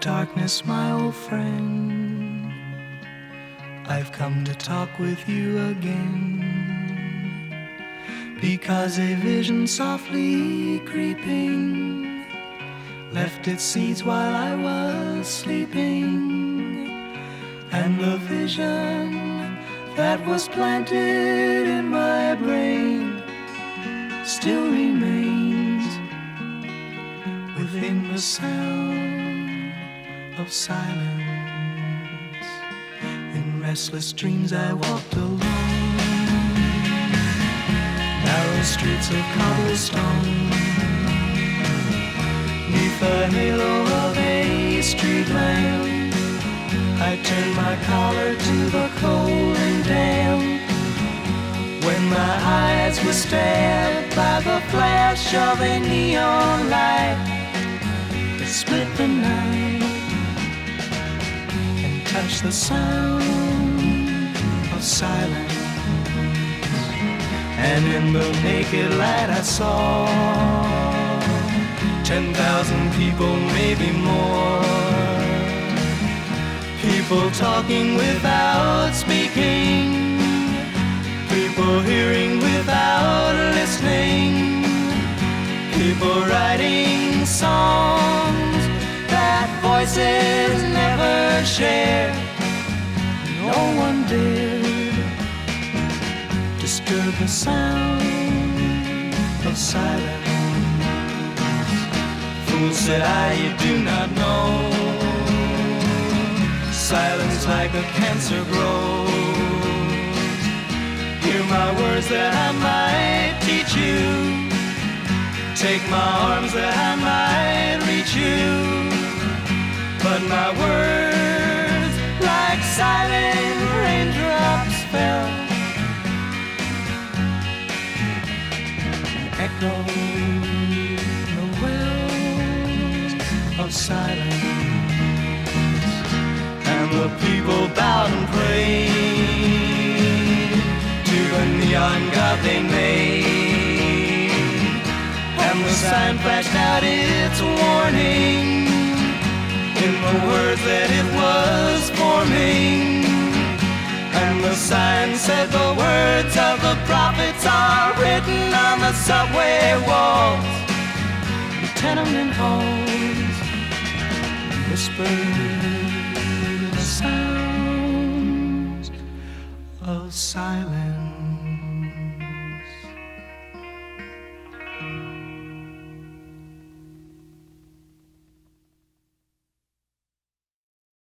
darkness, my old friend, I've come to talk with you again, because a vision softly creeping left its seeds while I was sleeping, and the vision that was planted in my brain still remains within the sound of silence. In restless dreams I walked along narrow streets of cobblestone, neath the halo of a street lamp. I turned my collar to the cold and damp, when my eyes were stabbed by the flash of a neon light that split the night and touched the sound of silence. And in the naked light I saw 10,000 people, maybe more, people talking without speaking, people hearing without listening, people writing songs that voices never share. No one dared disturb the sound of silence. Fool, said I, you do not know, silence like a cancer grows. Hear my words that I might teach you, take my arms that I might reach you, but my words like silent raindrops fell, echoed the wells of silence. And the people bowed and prayed to the neon god they made, and the sign flashed out its warning in the words that it was forming. And the sign said the words of the prophets are written on the subway walls, the tenement halls, whispered the sounds of silence.